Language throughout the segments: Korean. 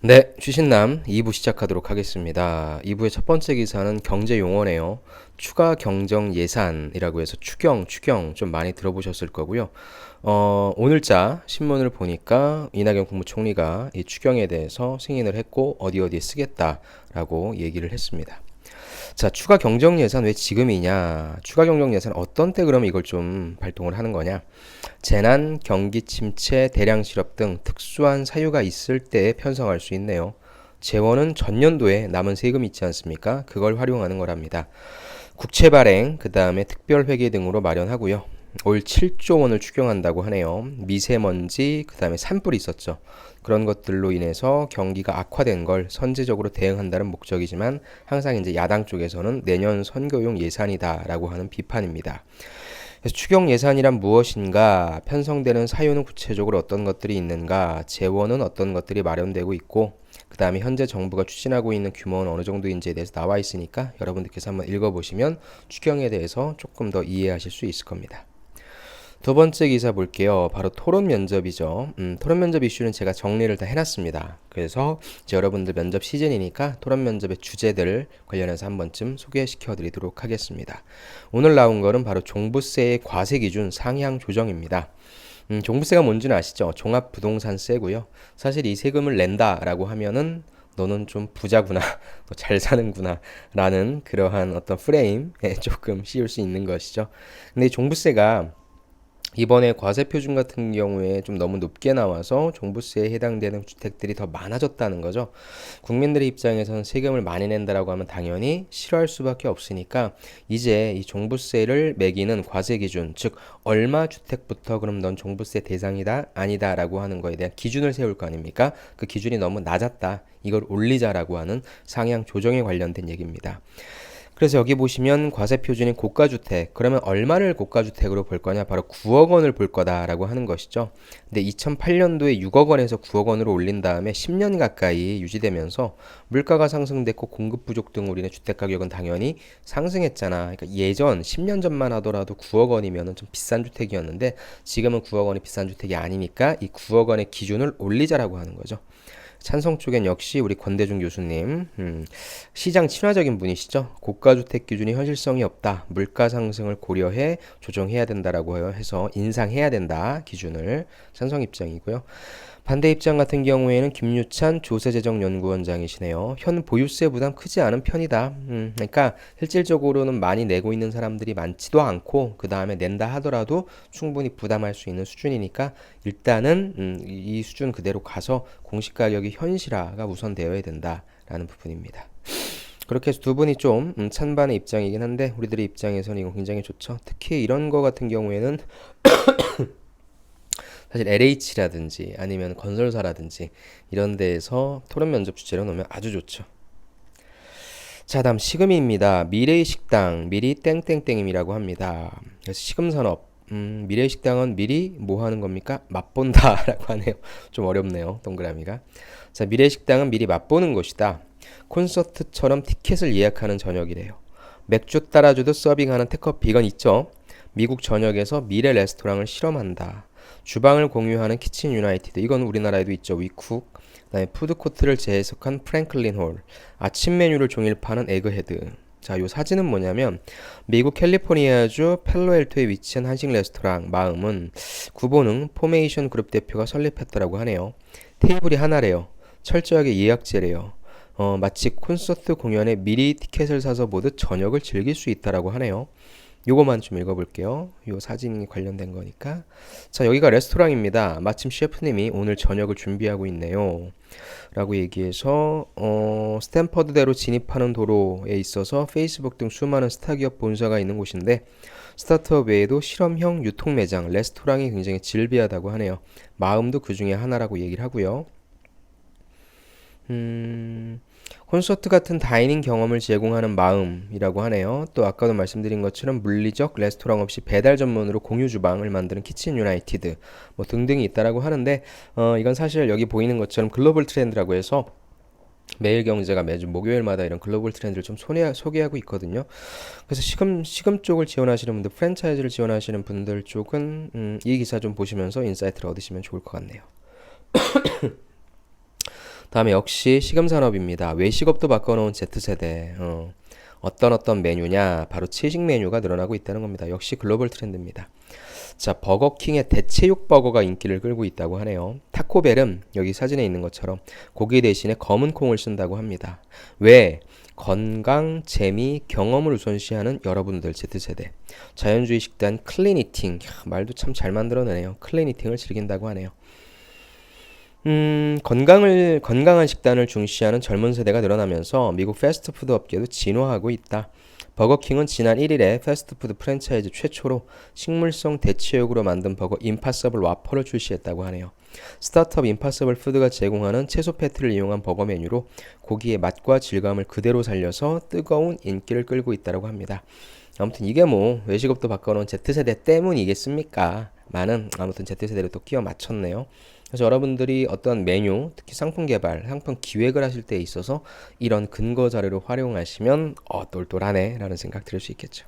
네, 쉬신남 2부 시작하도록 하겠습니다. 2부의 첫 번째 기사는 경제 용어네요. 추가 경정 예산이라고 해서 추경 좀 많이 들어보셨을 거고요. 오늘자 신문을 보니까 이낙연 국무총리가 이 추경에 대해서 승인을 했고 어디에 쓰겠다라고 얘기를 했습니다. 자, 추가 경정 예산 왜 지금이냐? 추가 경정 예산 어떤 때 그러면 이걸 좀 발동을 하는 거냐? 재난, 경기 침체, 대량 실업 등 특수한 사유가 있을 때 편성할 수 있네요. 재원은 전년도에 남은 세금 있지 않습니까? 그걸 활용하는 거랍니다. 국채 발행, 그 다음에 특별회계 등으로 마련하고요. 올 7조 원을 추경한다고 하네요. 미세먼지, 그 다음에 산불이 있었죠. 그런 것들로 인해서 경기가 악화된 걸 선제적으로 대응한다는 목적이지만 항상 이제 야당 쪽에서는 내년 선거용 예산이다라고 하는 비판입니다. 그래서 추경 예산이란 무엇인가, 편성되는 사유는 구체적으로 어떤 것들이 있는가, 재원은 어떤 것들이 마련되고 있고, 그 다음에 현재 정부가 추진하고 있는 규모는 어느 정도인지에 대해서 나와 있으니까 여러분들께서 한번 읽어보시면 추경에 대해서 조금 더 이해하실 수 있을 겁니다. 두 번째 기사 볼게요. 바로 토론 면접이죠. 토론 면접 이슈는 제가 정리를 다 해놨습니다. 그래서 이제 여러분들 면접 시즌이니까 토론 면접의 주제들 관련해서 한 번쯤 소개시켜 드리도록 하겠습니다. 오늘 나온 거는 바로 종부세의 과세 기준 상향 조정입니다. 종부세가 뭔지는 아시죠? 종합부동산세고요. 사실 이 세금을 낸다라고 하면은 너는 좀 부자구나, 너 잘 사는구나 라는 그러한 어떤 프레임에 조금 씌울 수 있는 것이죠. 근데 이 종부세가 이번에 과세표준 같은 경우에 좀 너무 높게 나와서 종부세에 해당되는 주택들이 더 많아졌다는 거죠. 국민들의 입장에서는 세금을 많이 낸다라고 하면 당연히 싫어할 수밖에 없으니까 이제 이 종부세를 매기는 과세 기준, 즉 얼마 주택부터 그럼 넌 종부세 대상이다 아니다라고 하는 거에 대한 기준을 세울 거 아닙니까? 그 기준이 너무 낮았다. 이걸 올리자라고 하는 상향 조정에 관련된 얘기입니다. 그래서 여기 보시면 과세 표준인 고가주택, 그러면 얼마를 고가주택으로 볼 거냐? 바로 9억 원을 볼 거다라고 하는 것이죠. 근데 2008년도에 6억 원에서 9억 원으로 올린 다음에 10년 가까이 유지되면서 물가가 상승됐고 공급 부족 등으로 인해 주택 가격은 당연히 상승했잖아. 그러니까 예전 10년 전만 하더라도 9억 원이면 좀 비싼 주택이었는데 지금은 9억 원이 비싼 주택이 아니니까 이 9억 원의 기준을 올리자라고 하는 거죠. 찬성 쪽엔 역시 우리 권대중 교수님, 시장 친화적인 분이시죠. 고가주택 기준이 현실성이 없다. 물가 상승을 고려해 조정해야 된다라고 해서 인상해야 된다. 기준을 찬성 입장이고요. 반대 입장 같은 경우에는 김유찬 조세재정연구원장이시네요. 현 보유세 부담 크지 않은 편이다. 그러니까 실질적으로는 많이 내고 있는 사람들이 많지도 않고 그 다음에 낸다 하더라도 충분히 부담할 수 있는 수준이니까 일단은 이 수준 그대로 가서 공시가격이 현실화가 우선되어야 된다라는 부분입니다. 그렇게 해서 두 분이 좀 찬반의 입장이긴 한데 우리들의 입장에서는 이거 굉장히 좋죠. 특히 이런 거 같은 경우에는 사실 LH라든지 아니면 건설사라든지 이런 데에서 토론 면접 주제로 놓으면 아주 좋죠. 자, 다음 시금입니다. 미래의 식당, 미리 땡땡땡임이라고 합니다. 그래서 시금산업, 미래의 식당은 미리 뭐 하는 겁니까? 맛본다라고 하네요. 좀 어렵네요, 동그라미가. 자, 미래의 식당은 미리 맛보는 곳이다. 콘서트처럼 티켓을 예약하는 저녁이래요. 맥주 따라주듯 서빙하는 테커피, 이건 있죠. 미국 전역에서 미래 레스토랑을 실험한다. 주방을 공유하는 키친 유나이티드, 이건 우리나라에도 있죠. 위쿡. 그다음에 푸드코트를 재해석한 프랭클린 홀, 아침 메뉴를 종일 파는 에그헤드. 자, 요 사진은 뭐냐면 미국 캘리포니아주 펠로엘토에 위치한 한식 레스토랑 마음은 구본응 포메이션 그룹 대표가 설립했다라고 하네요. 테이블이 하나래요. 철저하게 예약제래요. 마치 콘서트 공연에 미리 티켓을 사서 보듯 저녁을 즐길 수 있다라고 하네요. 요거만 좀 읽어볼게요. 요 사진이 관련된 거니까. 자, 여기가 레스토랑입니다. 마침 셰프님이 오늘 저녁을 준비하고 있네요. 라고 얘기해서 스탠퍼드대로 진입하는 도로에 있어서 페이스북 등 수많은 스타기업 본사가 있는 곳인데 스타트업 외에도 실험형 유통 매장, 레스토랑이 굉장히 질비하다고 하네요. 마음도 그 중에 하나라고 얘기를 하고요. 콘서트 같은 다이닝 경험을 제공하는 마음이라고 하네요. 또 아까도 말씀드린 것처럼 물리적 레스토랑 없이 배달 전문으로 공유 주방을 만드는 키친 유나이티드 뭐 등등이 있다라고 하는데 이건 사실 여기 보이는 것처럼 글로벌 트렌드라고 해서 매일경제가 매주 목요일마다 이런 글로벌 트렌드를 좀 소개하고 있거든요. 그래서 시금 쪽을 지원하시는 분들, 프랜차이즈를 지원하시는 분들 쪽은 이 기사 좀 보시면서 인사이트를 얻으시면 좋을 것 같네요. 다음에 역시 식음산업입니다. 외식업도 바꿔놓은 Z세대. 어떤 메뉴냐? 바로 채식 메뉴가 늘어나고 있다는 겁니다. 역시 글로벌 트렌드입니다. 자, 버거킹의 대체육 버거가 인기를 끌고 있다고 하네요. 타코벨은 여기 사진에 있는 것처럼 고기 대신에 검은 콩을 쓴다고 합니다. 왜? 건강, 재미, 경험을 우선시하는 여러분들 Z세대. 자연주의 식단 클린이팅. 말도 참 잘 만들어내네요. 클린이팅을 즐긴다고 하네요. 건강한 식단을 중시하는 젊은 세대가 늘어나면서 미국 패스트푸드 업계도 진화하고 있다. 버거킹은 지난 1일에 패스트푸드 프랜차이즈 최초로 식물성 대체육으로 만든 버거 임파서블 와퍼를 출시했다고 하네요. 스타트업 임파서블 푸드가 제공하는 채소 패티를 이용한 버거 메뉴로 고기의 맛과 질감을 그대로 살려서 뜨거운 인기를 끌고 있다고 합니다. 아무튼 이게 뭐 외식업도 바꿔놓은 Z세대 때문이겠습니까? 많은 아무튼 Z세대를 또 끼워 맞췄네요. 그래서 여러분들이 어떤 메뉴, 특히 상품 개발, 상품 기획을 하실 때 있어서 이런 근거 자료를 활용하시면 똘똘하네 라는 생각 들을 수 있겠죠.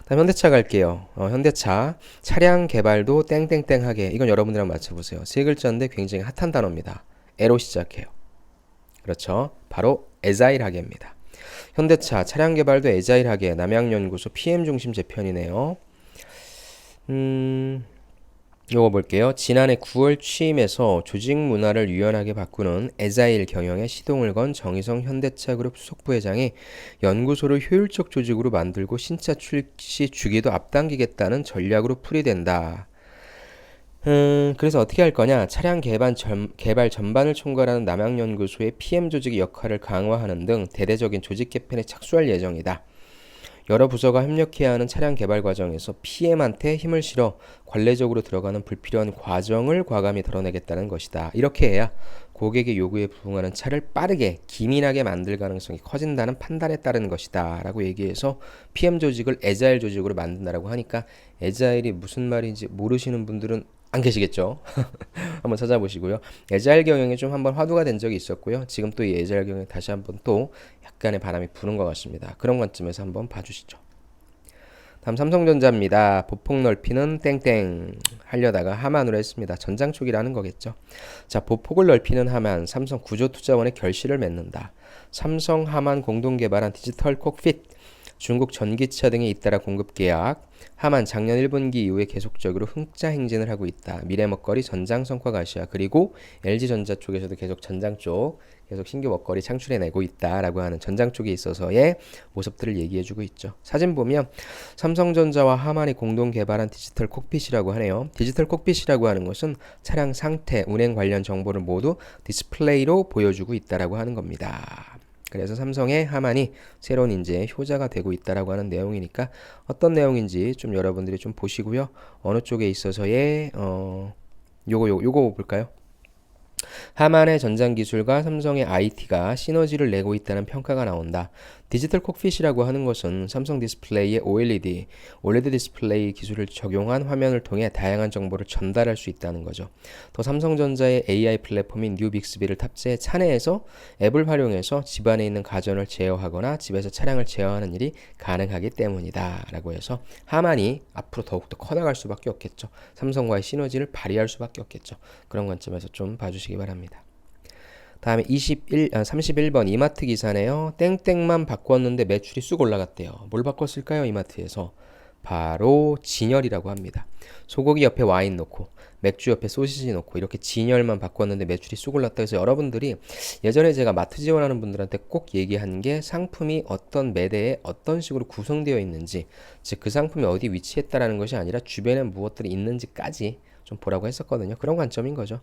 다음 현대차 갈게요. 현대차 차량 개발도 땡땡땡하게. 이건 여러분들 한번 맞춰보세요. 세 글자인데 굉장히 핫한 단어입니다. 에로 시작해요. 그렇죠. 바로 에자일하게입니다. 현대차 차량 개발도 에자일하게. 남양연구소 PM 중심 재편이네요. 요거 볼게요. 지난해 9월 취임해서 조직 문화를 유연하게 바꾸는 에자일 경영에 시동을 건 정의성 현대차 그룹 수석 부회장이 연구소를 효율적 조직으로 만들고 신차 출시 주기도 앞당기겠다는 전략으로 풀이된다. 그래서 어떻게 할 거냐? 차량 개발 전반을 총괄하는 남양연구소의 PM 조직의 역할을 강화하는 등 대대적인 조직 개편에 착수할 예정이다. 여러 부서가 협력해야 하는 차량 개발 과정에서 PM한테 힘을 실어 관례적으로 들어가는 불필요한 과정을 과감히 덜어내겠다는 것이다. 이렇게 해야 고객의 요구에 부응하는 차를 빠르게 기민하게 만들 가능성이 커진다는 판단에 따른 것이다 라고 얘기해서 PM 조직을 에자일 조직으로 만든다라고 하니까 에자일이 무슨 말인지 모르시는 분들은 안 계시겠죠? 한번 찾아보시고요. 에자일 경영에 좀 한번 화두가 된 적이 있었고요. 지금 또 이 에자일 경영에 다시 한번 또 약간의 바람이 부는 것 같습니다. 그런 관점에서 한번 봐주시죠. 다음 삼성전자입니다. 보폭 넓히는 땡땡 하려다가 하만으로 했습니다. 전장 쪽이라는 거겠죠. 자, 보폭을 넓히는 하만, 삼성 구조투자원의 결실을 맺는다. 삼성 하만 공동 개발한 디지털 콕핏, 중국 전기차 등에 잇따라 공급 계약, 하만 작년 1분기 이후에 계속적으로 흑자 행진을 하고 있다. 미래 먹거리 전장 성과 가시아, 그리고 LG전자 쪽에서도 계속 전장 쪽 계속 신규 먹거리 창출해내고 있다라고 하는 전장 쪽에 있어서의 모습들을 얘기해주고 있죠. 사진 보면 삼성전자와 하만이 공동 개발한 디지털 콕핏이라고 하네요. 디지털 콕핏이라고 하는 것은 차량 상태, 운행 관련 정보를 모두 디스플레이로 보여주고 있다라고 하는 겁니다. 그래서 삼성의 하만이 새로운 이제 효자가 되고 있다라고 하는 내용이니까 어떤 내용인지 좀 여러분들이 좀 보시고요. 어느 쪽에 있어서의 요거 볼까요? 하만의 전장 기술과 삼성의 IT가 시너지를 내고 있다는 평가가 나온다. 디지털 콕핏이라고 하는 것은 삼성 디스플레이의 OLED 디스플레이 기술을 적용한 화면을 통해 다양한 정보를 전달할 수 있다는 거죠. 또 삼성전자의 AI 플랫폼인 뉴 빅스비를 탑재해 차내에서 앱을 활용해서 집안에 있는 가전을 제어하거나 집에서 차량을 제어하는 일이 가능하기 때문이다 라고 해서 하만이 앞으로 더욱더 커나갈 수밖에 없겠죠. 삼성과의 시너지를 발휘할 수밖에 없겠죠. 그런 관점에서 좀 봐주시기 바랍니다. 다음에 31번 이마트 기사네요. 땡땡만 바꿨는데 매출이 쑥 올라갔대요. 뭘 바꿨을까요? 이마트에서. 바로 진열이라고 합니다. 소고기 옆에 와인 넣고 맥주 옆에 소시지 넣고 이렇게 진열만 바꿨는데 매출이 쑥 올랐다 해서 여러분들이 예전에 제가 마트 지원하는 분들한테 꼭 얘기한 게 상품이 어떤 매대에 어떤 식으로 구성되어 있는지, 즉 그 상품이 어디 위치했다라는 것이 아니라 주변에 무엇들이 있는지까지 좀 보라고 했었거든요. 그런 관점인 거죠.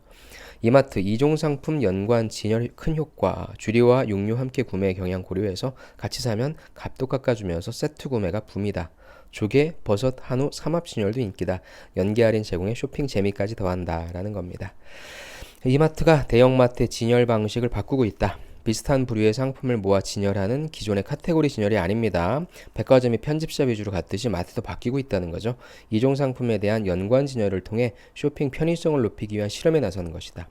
이마트 2종 상품 연관 진열 큰 효과, 주류와 육류 함께 구매 경향 고려해서 같이 사면 값도 깎아주면서 세트 구매가 붐이다. 조개, 버섯, 한우, 삼합 진열도 인기다. 연계 할인 제공에 쇼핑 재미까지 더한다 라는 겁니다. 이마트가 대형마트의 진열 방식을 바꾸고 있다. 비슷한 부류의 상품을 모아 진열하는 기존의 카테고리 진열이 아닙니다. 백화점이 편집샵 위주로 갔듯이 마트도 바뀌고 있다는 거죠. 이종 상품에 대한 연관 진열을 통해 쇼핑 편의성을 높이기 위한 실험에 나서는 것이다.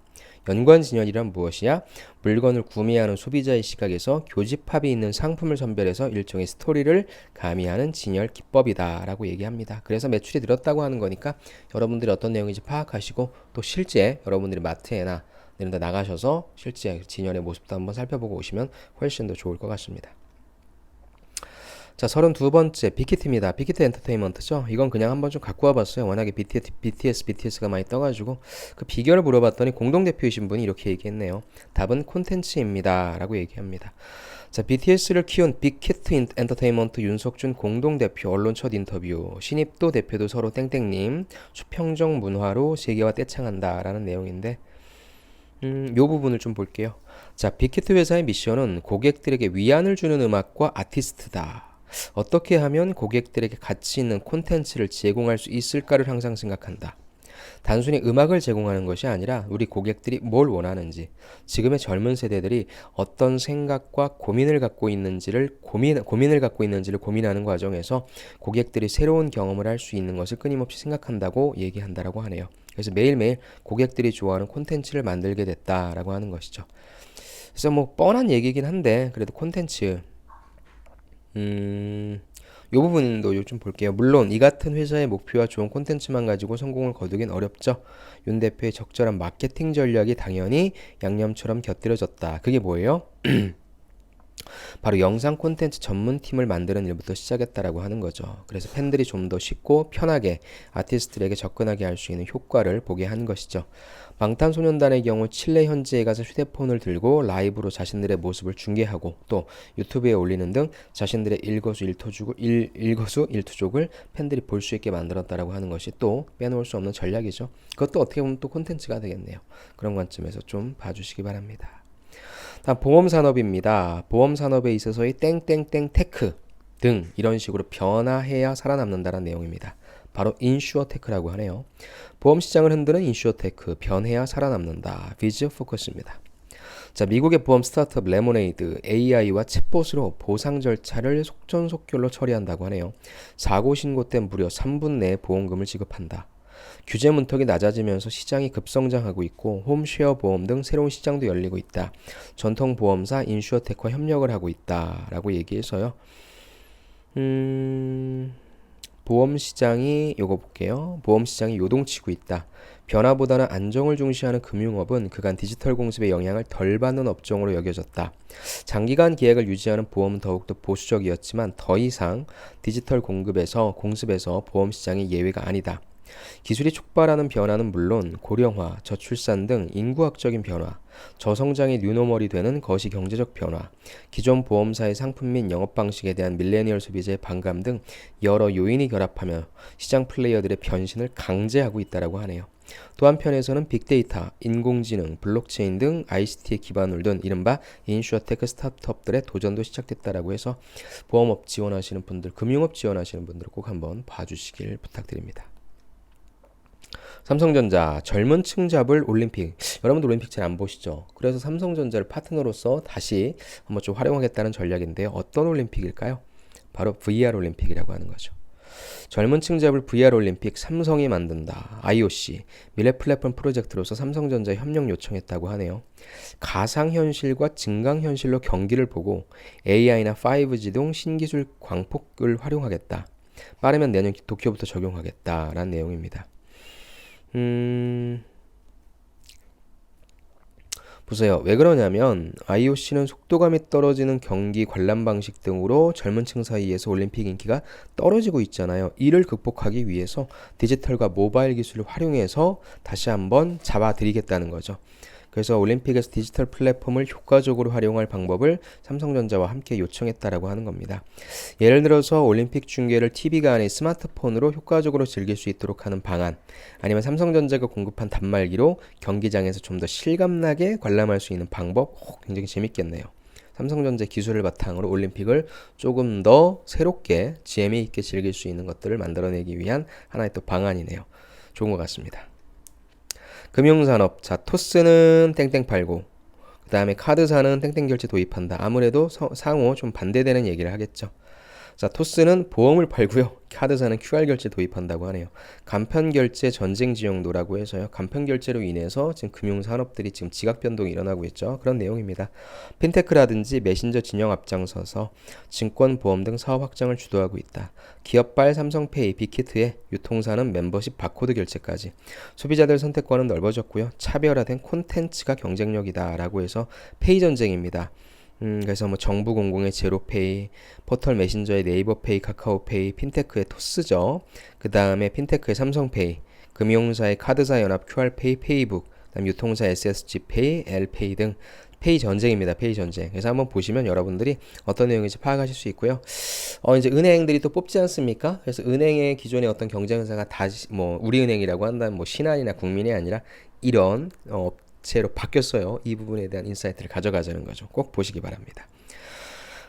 연관 진열이란 무엇이야? 물건을 구매하는 소비자의 시각에서 교집합이 있는 상품을 선별해서 일종의 스토리를 가미하는 진열 기법이다 라고 얘기합니다. 그래서 매출이 늘었다고 하는 거니까 여러분들이 어떤 내용인지 파악하시고 또 실제 여러분들이 마트에나 이런 데 나가셔서 실제 진열의 모습도 한번 살펴보고 오시면 훨씬 더 좋을 것 같습니다. 자, 32번째 빅히트입니다. 빅히트 엔터테인먼트죠. 이건 그냥 한번 좀 갖고 와봤어요. 워낙에 BTS가 많이 떠가지고 그 비결을 물어봤더니 공동대표이신 분이 이렇게 얘기했네요. 답은 콘텐츠입니다 라고 얘기합니다. 자, BTS를 키운 빅히트 엔터테인먼트 윤석준 공동대표 언론 첫 인터뷰. 신입도 대표도 서로 땡땡님 수평적 문화로 세계와 떼창한다 라는 내용인데 요 부분을 좀 볼게요. 자, 빅히트 회사의 미션은 고객들에게 위안을 주는 음악과 아티스트다. 어떻게 하면 고객들에게 가치 있는 콘텐츠를 제공할 수 있을까를 항상 생각한다. 단순히 음악을 제공하는 것이 아니라 우리 고객들이 뭘 원하는지, 지금의 젊은 세대들이 어떤 생각과 고민을 갖고 있는지를 고민하는 과정에서 고객들이 새로운 경험을 할 수 있는 것을 끊임없이 생각한다고 얘기한다라고 하네요. 그래서 매일매일 고객들이 좋아하는 콘텐츠를 만들게 됐다라고 하는 것이죠. 그래서 뭐 뻔한 얘기긴 한데 그래도 콘텐츠 요 부분도 좀 볼게요. 물론 이 같은 회사의 목표와 좋은 콘텐츠만 가지고 성공을 거두긴 어렵죠. 윤 대표의 적절한 마케팅 전략이 당연히 양념처럼 곁들여졌다. 그게 뭐예요? 바로 영상 콘텐츠 전문팀을 만드는 일부터 시작했다라고 하는 거죠. 그래서 팬들이 좀 더 쉽고 편하게 아티스트들에게 접근하게 할 수 있는 효과를 보게 한 것이죠. 방탄소년단의 경우 칠레 현지에 가서 휴대폰을 들고 라이브로 자신들의 모습을 중계하고 또 유튜브에 올리는 등 자신들의 일거수일투족을 팬들이 볼 수 있게 만들었다라고 하는 것이 또 빼놓을 수 없는 전략이죠. 그것도 어떻게 보면 또 콘텐츠가 되겠네요. 그런 관점에서 좀 봐주시기 바랍니다. 다음 보험산업입니다. 보험산업에 있어서의 땡땡땡 테크 등 이런 식으로 변화해야 살아남는다는 내용입니다. 바로 인슈어테크라고 하네요. 보험시장을 흔드는 인슈어테크, 변해야 살아남는다. 비즈 포커스입니다. 자, 미국의 보험 스타트업 레모네이드 AI와 챗봇으로 보상 절차를 속전속결로 처리한다고 하네요. 사고 신고 때 무려 3분 내에 보험금을 지급한다. 규제 문턱이 낮아지면서 시장이 급성장하고 있고 홈쉐어 보험 등 새로운 시장도 열리고 있다. 전통 보험사 인슈어테크와 협력을 하고 있다라고 얘기해서요. 보험 시장이 요거 볼게요. 보험 시장이 요동치고 있다. 변화보다는 안정을 중시하는 금융업은 그간 디지털 공습의 영향을 덜 받는 업종으로 여겨졌다. 장기간 계약을 유지하는 보험은 더욱더 보수적이었지만 더 이상 디지털 공습에서 보험 시장이 예외가 아니다. 기술이 촉발하는 변화는 물론 고령화, 저출산 등 인구학적인 변화, 저성장이 뉴노멀이 되는 거시 경제적 변화, 기존 보험사의 상품 및 영업 방식에 대한 밀레니얼 소비자의 반감 등 여러 요인이 결합하며 시장 플레이어들의 변신을 강제하고 있다고 하네요. 또 한편에서는 빅데이터, 인공지능, 블록체인 등 ICT에 기반을 둔 이른바 인슈어테크 스타트업들의 도전도 시작됐다고 해서 보험업 지원하시는 분들, 금융업 지원하시는 분들 꼭 한번 봐주시길 부탁드립니다. 삼성전자 젊은 층 잡을 올림픽. 여러분들 올림픽 잘 안 보시죠? 그래서 삼성전자를 파트너로서 다시 한번 좀 활용하겠다는 전략인데요. 어떤 올림픽일까요? 바로 VR 올림픽이라고 하는 거죠. 젊은 층 잡을 VR 올림픽 삼성이 만든다. IOC 미래 플랫폼 프로젝트로서 삼성전자에 협력 요청했다고 하네요. 가상현실과 증강현실로 경기를 보고 AI나 5G 등 신기술 광폭을 활용하겠다. 빠르면 내년 도쿄부터 적용하겠다라는 내용입니다. 보세요. 왜 그러냐면 IOC는 속도감이 떨어지는 경기 관람 방식 등으로 젊은 층 사이에서 올림픽 인기가 떨어지고 있잖아요. 이를 극복하기 위해서 디지털과 모바일 기술을 활용해서 다시 한번 잡아들이겠다는 거죠. 그래서 올림픽에서 디지털 플랫폼을 효과적으로 활용할 방법을 삼성전자와 함께 요청했다라고 하는 겁니다. 예를 들어서 올림픽 중계를 TV가 아닌 스마트폰으로 효과적으로 즐길 수 있도록 하는 방안, 아니면 삼성전자가 공급한 단말기로 경기장에서 좀 더 실감나게 관람할 수 있는 방법, 굉장히 재밌겠네요. 삼성전자 기술을 바탕으로 올림픽을 조금 더 새롭게 재미있게 즐길 수 있는 것들을 만들어내기 위한 하나의 또 방안이네요. 좋은 것 같습니다. 금융산업, 자, 토스는 땡땡 팔고 그 다음에 카드사는 땡땡 결제 도입한다. 아무래도 상호 좀 반대되는 얘기를 하겠죠. 자, 토스는 보험을 팔고요. 카드사는 QR 결제 도입한다고 하네요. 간편 결제 전쟁 지용도라고 해서요. 간편 결제로 인해서 지금 금융 산업들이 지금 지각 변동이 일어나고 있죠. 그런 내용입니다. 핀테크라든지 메신저 진영 앞장서서 증권, 보험 등 사업 확장을 주도하고 있다. 기업발 삼성페이, 빅히트의 유통사는 멤버십 바코드 결제까지. 소비자들 선택권은 넓어졌고요. 차별화된 콘텐츠가 경쟁력이다라고 해서 페이 전쟁입니다. 그래서 뭐 정부 공공의 제로페이, 포털 메신저의 네이버페이, 카카오페이, 핀테크의 토스죠. 그 다음에 핀테크의 삼성페이, 금융사의 카드사 연합 QR페이, 페이북, 그다음 유통사 SSG페이, L페이 등 페이 전쟁입니다. 페이 전쟁. 그래서 한번 보시면 여러분들이 어떤 내용인지 파악하실 수 있고요. 이제 은행들이 또 뽑지 않습니까? 그래서 은행의 기존의 어떤 경쟁사가 다시 뭐 우리은행이라고 한다면 뭐 신한이나 국민이 아니라 이런 업체로 바뀌었어요. 이 부분에 대한 인사이트를 가져가자는 거죠. 꼭 보시기 바랍니다.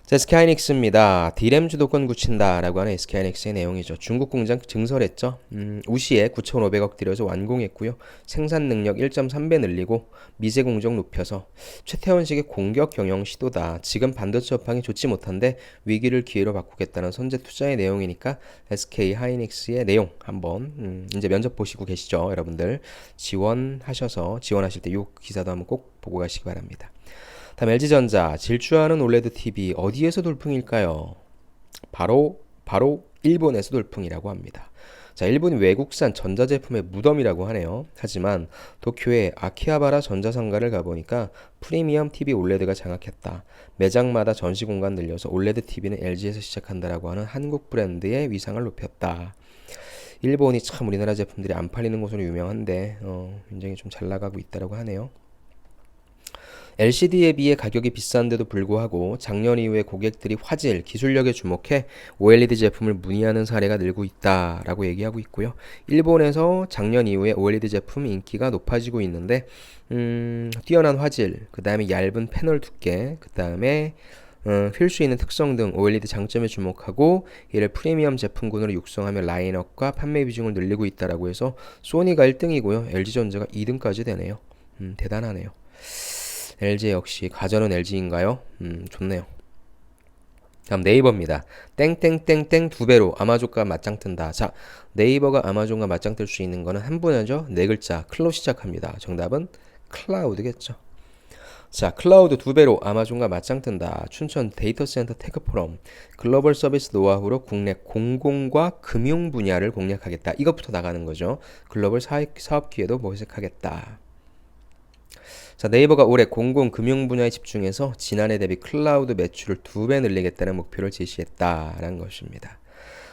자, SK하이닉스입니다. D램 주도권 굳힌다라고 하는 SK하이닉스의 내용이죠. 중국 공장 증설했죠. 우시에 9,500억 들여서 완공했고요. 생산 능력 1.3배 늘리고 미세 공정 높여서 최태원식의 공격 경영 시도다. 지금 반도체 업황이 좋지 못한데 위기를 기회로 바꾸겠다는 선제 투자의 내용이니까 SK하이닉스의 내용 한번 이제 면접 보시고 계시죠, 여러분들. 지원하실 때 이 기사도 한번 꼭 보고 가시기 바랍니다. 다음 LG전자 질주하는 올레드 TV 어디에서 돌풍일까요? 바로 일본에서 돌풍이라고 합니다. 자, 일본이 외국산 전자제품의 무덤이라고 하네요. 하지만 도쿄의 아키하바라 전자상가를 가보니까 프리미엄 TV 올레드가 장악했다. 매장마다 전시 공간 늘려서 올레드 TV는 LG에서 시작한다라고 하는 한국 브랜드의 위상을 높였다. 일본이 참 우리나라 제품들이 안 팔리는 곳으로 유명한데 굉장히 좀 잘 나가고 있다라고 하네요. LCD에 비해 가격이 비싼데도 불구하고 작년 이후에 고객들이 화질, 기술력에 주목해 OLED 제품을 문의하는 사례가 늘고 있다라고 얘기하고 있고요. 일본에서 작년 이후에 OLED 제품 인기가 높아지고 있는데 뛰어난 화질, 그 다음에 얇은 패널 두께, 그 다음에 휠 수 있는 특성 등 OLED 장점에 주목하고 이를 프리미엄 제품군으로 육성하며 라인업과 판매 비중을 늘리고 있다라고 해서 소니가 1등이고요. LG전자가 2등까지 되네요. 대단하네요. LG 역시 가전은 LG인가요? 좋네요. 다음 네이버입니다. 땡땡땡땡 2배로 아마존과 맞짱 뜬다. 자, 네이버가 아마존과 맞짱 뜰 수 있는 거는 한 분야죠. 네 글자 클로 시작합니다. 정답은 클라우드겠죠. 자, 클라우드 2배로 아마존과 맞짱 뜬다. 춘천 데이터센터 테크포럼 글로벌 서비스 노하우로 국내 공공과 금융 분야를 공략하겠다. 이것부터 나가는 거죠. 글로벌 사업 기회도 모색하겠다. 자, 네이버가 올해 공공 금융 분야에 집중해서 지난해 대비 클라우드 매출을 2배 늘리겠다는 목표를 제시했다라는 것입니다.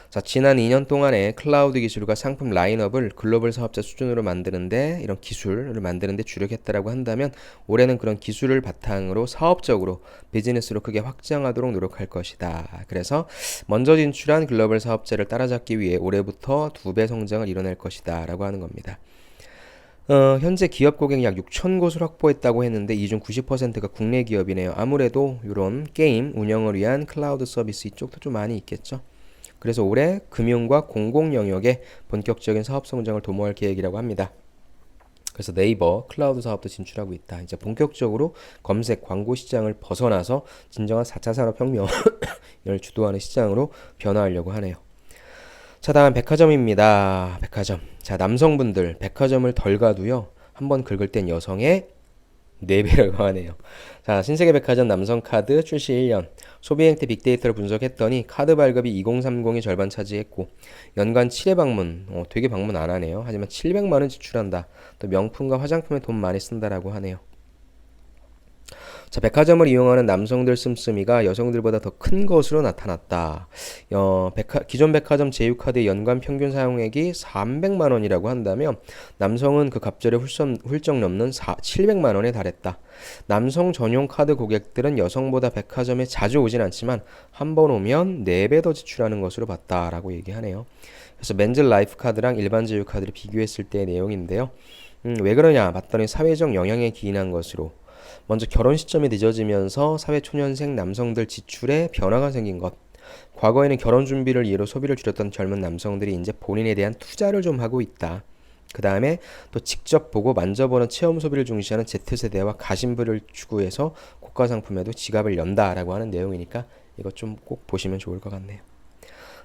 자, 지난 2년 동안에 클라우드 기술과 상품 라인업을 글로벌 사업자 수준으로 만드는데 이런 기술을 만드는데 주력했다라고 한다면 올해는 그런 기술을 바탕으로 사업적으로 비즈니스로 크게 확장하도록 노력할 것이다. 그래서 먼저 진출한 글로벌 사업자를 따라잡기 위해 올해부터 2배 성장을 이뤄낼 것이다 라고 하는 겁니다. 현재 기업 고객 약 6천 곳을 확보했다고 했는데 이 중 90%가 국내 기업이네요. 아무래도 이런 게임 운영을 위한 클라우드 서비스 이쪽도 좀 많이 있겠죠. 그래서 올해 금융과 공공 영역에 본격적인 사업 성장을 도모할 계획이라고 합니다. 그래서 네이버 클라우드 사업도 진출하고 있다. 이제 본격적으로 검색 광고 시장을 벗어나서 진정한 4차 산업혁명을 주도하는 시장으로 변화하려고 하네요. 자, 다음 백화점입니다. 백화점. 자, 남성분들 백화점을 덜 가도요. 한번 긁을 땐 여성의 4배라고 하네요. 자, 신세계 백화점 남성 카드 출시 1년. 소비 행태 빅데이터를 분석했더니 카드 발급이 2030이 절반 차지했고 연간 7회 방문. 되게 방문 안 하네요. 하지만 700만 원 지출한다. 또 명품과 화장품에 돈 많이 쓴다라고 하네요. 자, 백화점을 이용하는 남성들 씀씀이가 여성들보다 더 큰 것으로 나타났다. 기존 백화점 제휴카드의 연간 평균 사용액이 300만 원이라고 한다면 남성은 그 갑절에 훌쩍 넘는 700만 원에 달했다. 남성 전용 카드 고객들은 여성보다 백화점에 자주 오진 않지만 한 번 오면 4배 더 지출하는 것으로 봤다라고 얘기하네요. 그래서 맨즈 라이프 카드랑 일반 제휴 카드를 비교했을 때의 내용인데요. 왜 그러냐 봤더니 사회적 영향에 기인한 것으로 먼저 결혼 시점이 늦어지면서 사회초년생 남성들 지출에 변화가 생긴 것. 과거에는 결혼 준비를 이유로 소비를 줄였던 젊은 남성들이 이제 본인에 대한 투자를 좀 하고 있다. 그 다음에 또 직접 보고 만져보는 체험 소비를 중시하는 Z세대와 가심부를 추구해서 고가 상품에도 지갑을 연다라고 하는 내용이니까 이것 좀 꼭 보시면 좋을 것 같네요.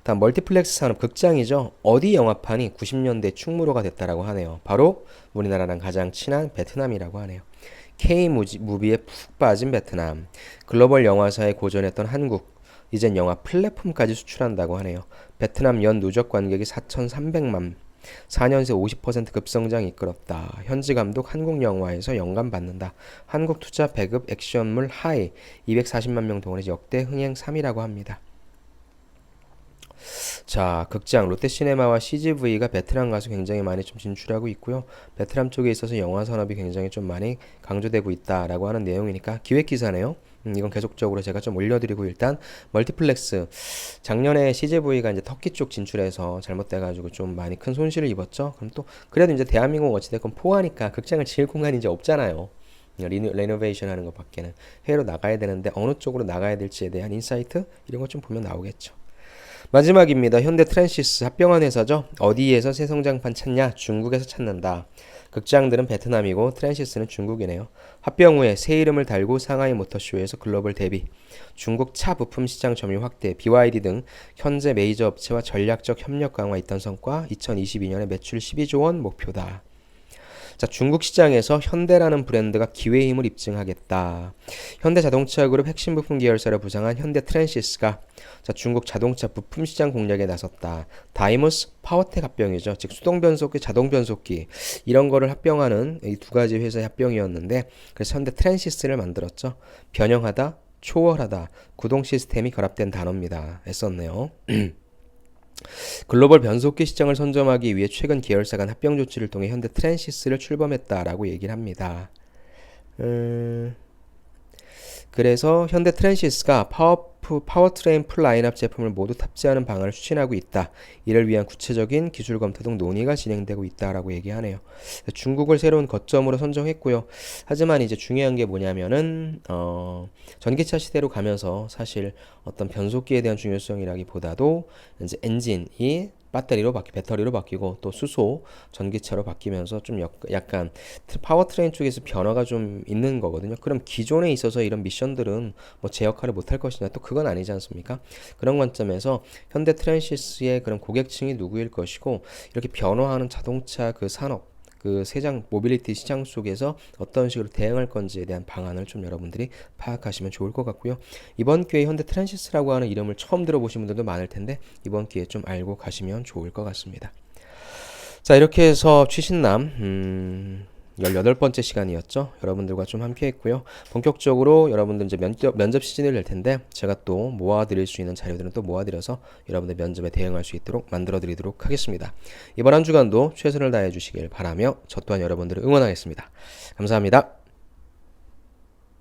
다음 멀티플렉스 산업 극장이죠. 어디 영화판이 90년대 충무로가 됐다라고 하네요. 바로 우리나라랑 가장 친한 베트남이라고 하네요. K 무비에 푹 빠진 베트남, 글로벌 영화사에 고전했던 한국, 이젠 영화 플랫폼까지 수출한다고 하네요. 베트남 연 누적 관객이 4,300만, 4년 새 50% 급성장 이끌었다. 현지 감독 한국 영화에서 영감 받는다. 한국 투자 배급 액션물 하이, 240만 명 동원해서 역대 흥행 3위라고 합니다. 자, 극장 롯데시네마와 CGV가 베트남 가서 굉장히 많이 좀 진출하고 있고요. 베트남 쪽에 있어서 영화 산업이 굉장히 좀 많이 강조되고 있다라고 하는 내용이니까 기획 기사네요. 이건 계속적으로 제가 좀 올려드리고 일단 멀티플렉스 작년에 CGV가 이제 터키 쪽 진출해서 잘못돼가지고 좀 많이 큰 손실을 입었죠. 그럼 또 그래도 이제 대한민국 어찌됐건 포화니까 극장을 지을 공간이 이제 없잖아요. 레노베이션 하는 것밖에는 해외로 나가야 되는데 어느 쪽으로 나가야 될지에 대한 인사이트 이런 거 좀 보면 나오겠죠. 마지막입니다. 현대 트랜시스 합병한 회사죠. 어디에서 새 성장판 찾냐? 중국에서 찾는다. 극장들은 베트남이고 트랜시스는 중국이네요. 합병 후에 새 이름을 달고 상하이 모터쇼에서 글로벌 데뷔. 중국 차 부품 시장 점유 확대, BYD 등 현재 메이저 업체와 전략적 협력 강화 있던 성과 2022년에 매출 12조 원 목표다. 자, 중국 시장에서 현대라는 브랜드가 기회의 힘을 입증하겠다. 현대자동차 그룹 핵심 부품 계열사를 부상한 현대 트랜시스가 자, 중국 자동차 부품 시장 공략에 나섰다. 다이무스 파워텍 합병이죠. 즉 수동 변속기, 자동 변속기 이런 거를 합병하는 이 두 가지 회사의 합병이었는데 그래서 현대 트랜시스를 만들었죠. 변형하다, 초월하다, 구동 시스템이 결합된 단어입니다. 했었네요. 글로벌 변속기 시장을 선점하기 위해 최근 계열사 간 합병 조치를 통해 현대 트랜시스를 출범했다라고 얘기를 합니다. 그래서 현대 트랜시스가 파워트레인 풀 라인업 제품을 모두 탑재하는 방안을 추진하고 있다. 이를 위한 구체적인 기술 검토 등 논의가 진행되고 있다라고 얘기하네요. 중국을 새로운 거점으로 선정했고요. 하지만 이제 중요한 게 뭐냐면은 전기차 시대로 가면서 사실 어떤 변속기에 대한 중요성이라기보다도 이제 엔진이 배터리로 바뀌고 또 수소, 전기차로 바뀌면서 좀 약간 파워트레인 쪽에서 변화가 좀 있는 거거든요. 그럼 기존에 있어서 이런 미션들은 뭐 제 역할을 못할 것이냐 또 그건 아니지 않습니까? 그런 관점에서 현대 트랜시스의 그런 고객층이 누구일 것이고 이렇게 변화하는 자동차 그 산업 그 세장 모빌리티 시장 속에서 어떤 식으로 대응할 건지에 대한 방안을 좀 여러분들이 파악하시면 좋을 것 같고요. 이번 기회에 현대 트랜시스라고 하는 이름을 처음 들어보신 분들도 많을 텐데 이번 기회에 좀 알고 가시면 좋을 것 같습니다. 자, 이렇게 해서 취신남 18번째 시간이었죠. 여러분들과 좀 함께 했고요. 본격적으로 여러분들 이제 면접 시즌이 될 텐데 제가 또 모아드릴 수 있는 자료들은 또 모아드려서 여러분들 면접에 대응할 수 있도록 만들어 드리도록 하겠습니다. 이번 한 주간도 최선을 다해 주시길 바라며 저 또한 여러분들을 응원하겠습니다. 감사합니다.